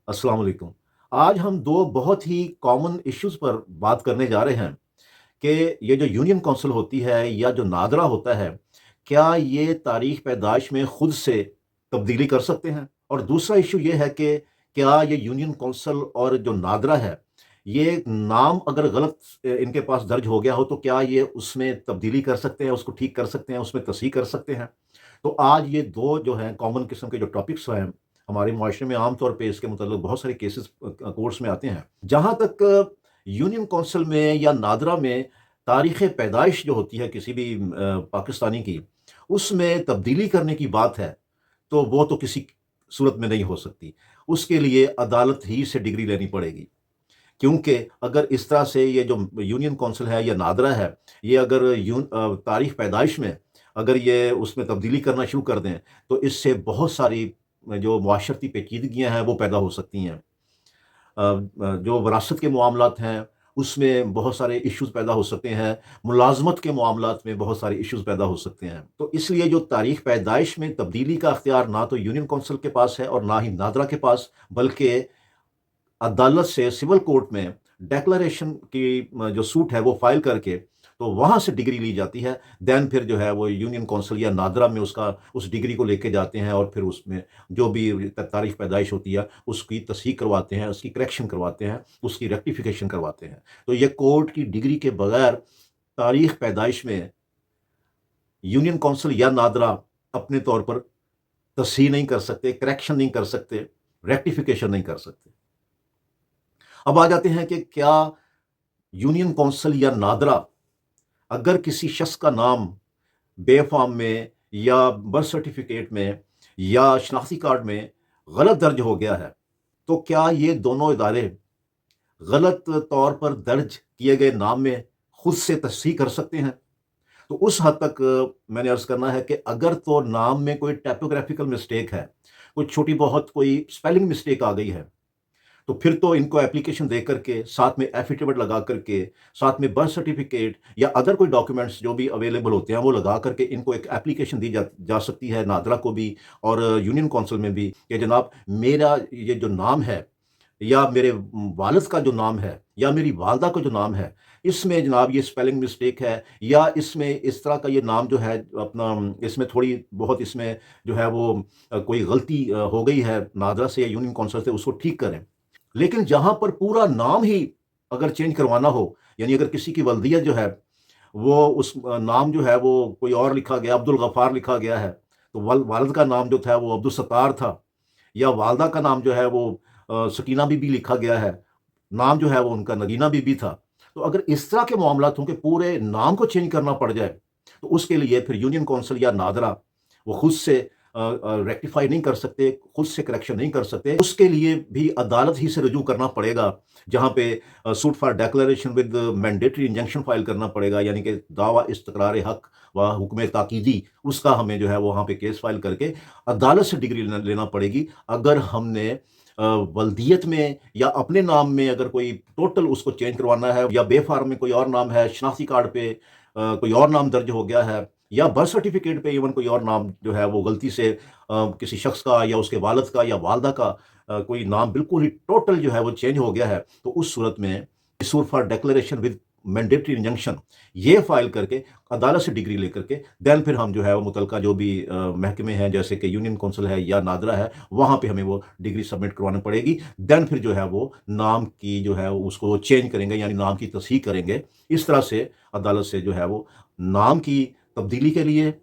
अस्सलाम वालेकुम। आज हम दो बहुत ही कॉमन इश्यूज़ पर बात करने जा रहे हैं कि ये जो यूनियन काउंसिल होती है या जो नादरा होता है, क्या ये तारीख़ पैदाइश में खुद से तब्दीली कर सकते हैं? और दूसरा इश्यू ये है कि क्या ये यूनियन काउंसिल और जो नादरा है, ये नाम अगर गलत इनके पास दर्ज हो गया हो, तो क्या ये उसमें तब्दीली कर सकते हैं, उसको ठीक कर सकते हैं, उसमें तस्हीह कर सकते हैं? तो आज ये 2 जो हैं कॉमन किस्म के जो टॉपिक्स हैं, हमारे मुआशरे में आम तौर पे इसके मुतल्लिक़ बहुत सारे केसेस कोर्ट्स में आते हैं। जहाँ तक यूनियन काउंसिल में या नादरा में तारीख़ पैदाइश जो होती है किसी भी पाकिस्तानी की, उसमें तब्दीली करने की बात है, तो वो तो किसी सूरत में नहीं हो सकती। उसके लिए अदालत ही से डिग्री लेनी पड़ेगी। क्योंकि अगर इस तरह से ये जो यूनियन काउंसिल है या नादरा है, ये अगर तारीख़ पैदाइश में अगर ये उसमें तब्दीली करना शुरू कर दें, तो इससे बहुत सारी जो मुआशरती पेचीदगियाँ हैं, वो पैदा हो सकती हैं। जो विरासत के मामलात हैं, उसमें बहुत सारे इश्यूज़ पैदा हो सकते हैं, मुलाज़मत के मामलात में बहुत सारे इश्यूज़ पैदा हो सकते हैं। तो इसलिए जो तारीख़ पैदाइश में तब्दीली का इख्तियार ना तो यूनियन काउंसिल के पास है और ना ही नादरा के पास, बल्कि अदालत से सिविल कोर्ट में डिक्लेरेशन की जो सूट है वो फाइल करके तो वहाँ से डिग्री ली जाती है। देन फिर जो है वो यूनियन काउंसिल या नादरा में उसका उस डिग्री को लेके जाते हैं और फिर उसमें जो भी तारीख पैदाइश होती है उसकी तस्हीह करवाते हैं, उसकी करेक्शन करवाते हैं, उसकी रेक्टिफिकेशन करवाते हैं। तो ये कोर्ट की डिग्री के बगैर तारीख पैदाइश में यूनियन काउंसिल या नादरा अपने तौर पर तस्हीह नहीं कर सकते, करेक्शन नहीं कर सकते, रेक्टिफिकेशन नहीं कर सकते। अब आ जाते हैं कि क्या यूनियन काउंसिल या नादरा अगर किसी शख्स का नाम बेफ़ाम में या बर्थ सर्टिफिकेट में या शनाख्ती कार्ड में गलत दर्ज हो गया है, तो क्या ये दोनों इदारे गलत तौर पर दर्ज किए गए नाम में खुद से तस्हीह कर सकते हैं? तो उस हद तक मैंने अर्ज़ करना है कि अगर तो नाम में कोई टाइपोग्राफिकल मिस्टेक है, कोई छोटी बहुत कोई स्पेलिंग मिस्टेक आ गई है, तो फिर तो इनको एप्लीकेशन दे करके, साथ में एफ़िडेविट लगा करके, साथ में बर्थ सर्टिफ़िकेट या अदर कोई डॉक्यूमेंट्स जो भी अवेलेबल होते हैं, वो लगा करके इनको एक एप्लीकेशन दी जा सकती है नादरा को भी और यूनियन काउंसिल में भी कि जनाब मेरा ये जो नाम है या मेरे वालिद का जो नाम है या मेरी वालदा का जो नाम है, इसमें जनाब ये स्पेलिंग मिस्टेक है या इसमें इस तरह का ये नाम जो है अपना इसमें थोड़ी बहुत इसमें जो है वो कोई गलती हो गई है नादरा से या यूनियन काउंसिल से, उसको ठीक करें। लेकिन जहाँ पर पूरा नाम ही अगर चेंज करवाना हो, यानी अगर किसी की वल्दियत जो है, वो उस नाम जो है वो कोई और लिखा गया, अब्दुल गफ़ार लिखा गया है, तो वालिद का नाम जो था वो अब्दुल सत्तार था या वालदा का नाम जो है वो सकीना बीबी लिखा गया है, नाम जो है वो उनका नगीना बीबी था। तो अगर इस तरह के मामलात हों कि पूरे नाम को चेंज करना पड़ जाए, तो उसके लिए फिर यूनियन काउंसिल या नादरा वो खुद से रेक्टिफ़ाई नहीं कर सकते, खुद से करेक्शन नहीं कर सकते। उसके लिए भी अदालत ही से रुजू करना पड़ेगा, जहाँ पे suit for declaration with mandatory injunction file करना पड़ेगा, यानी कि दावा इस्तक़रार हक़ व हुक्म ताकीदी, उसका हमें जो है वो वहाँ पे केस फाइल करके अदालत से डिग्री लेना पड़ेगी। अगर हमने वल्दियत में या अपने नाम में अगर कोई टोटल उसको चेंज करवाना है या बेफ़ार्म में कोई और नाम है, शनाख्ती कार्ड पे कोई और नाम दर्ज हो गया है या बर्थ सर्टिफिकेट पे इवन कोई और नाम जो है वो गलती से किसी शख्स का या उसके वालिद का या वालदा का कोई नाम बिल्कुल ही टोटल जो है वो चेंज हो गया है, तो उस सूरत में suit for declaration with mandatory injunction ये फाइल करके अदालत से डिग्री लेकर के देन फिर हम जो है वो मुतलका जो भी महकमे हैं जैसे कि यूनियन काउंसिल है या नादरा है, वहाँ पे हमें वो डिग्री सबमिट करवानी पड़ेगी। देन फिर जो है वो नाम की जो है उसको चेंज करेंगे, यानी नाम की तस्हीह करेंगे। इस तरह से अदालत से जो है वो नाम की तब्दीली के लिए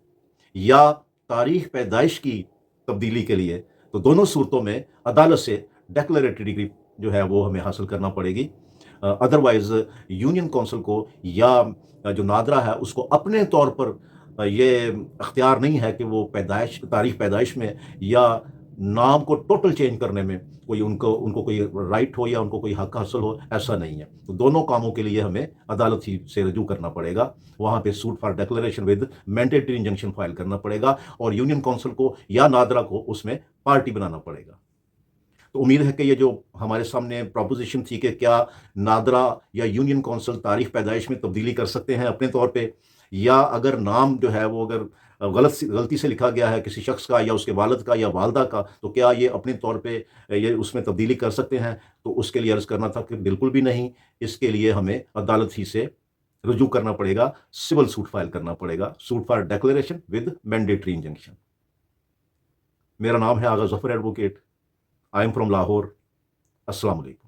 या तारीख पैदाइश की तब्दीली के लिए, तो दोनों सूरतों में अदालत से डिक्लेरेटरी डिग्री जो है वो हमें हासिल करना पड़ेगी। अदरवाइज़ यूनियन काउंसिल को या जो नादरा है उसको अपने तौर पर ये अख्तियार नहीं है कि वो तारीख पैदाइश में या नाम को टोटल चेंज करने में कोई उनको उनको कोई राइट हो या उनको कोई हक हासिल हो, ऐसा नहीं है। तो दोनों कामों के लिए हमें अदालत ही से रजू करना पड़ेगा, वहाँ पे suit for declaration with mandatory injunction file करना पड़ेगा और यूनियन काउंसिल को या नादरा को उसमें पार्टी बनाना पड़ेगा। तो उम्मीद है कि ये जो हमारे सामने प्रोपोज़िशन थी कि क्या नादरा या यूनियन काउंसिल तारीख पैदाइश में तब्दीली कर सकते हैं अपने तौर पे, یا اگر نام جو ہے وہ اگر غلطی سے لکھا گیا ہے کسی شخص کا یا اس کے والد کا یا والدہ کا، تو کیا یہ اپنے طور پہ یہ اس میں تبدیلی کر سکتے ہیں؟ تو اس کے لیے عرض کرنا تھا کہ بالکل بھی نہیں، اس کے لیے ہمیں عدالت ہی سے رجوع کرنا پڑے گا، سول سوٹ فائل کرنا پڑے گا، suit for declaration with mandatory injunction. میرا نام ہے Agha Zafar advocate, I am from Lahore. السلام علیکم۔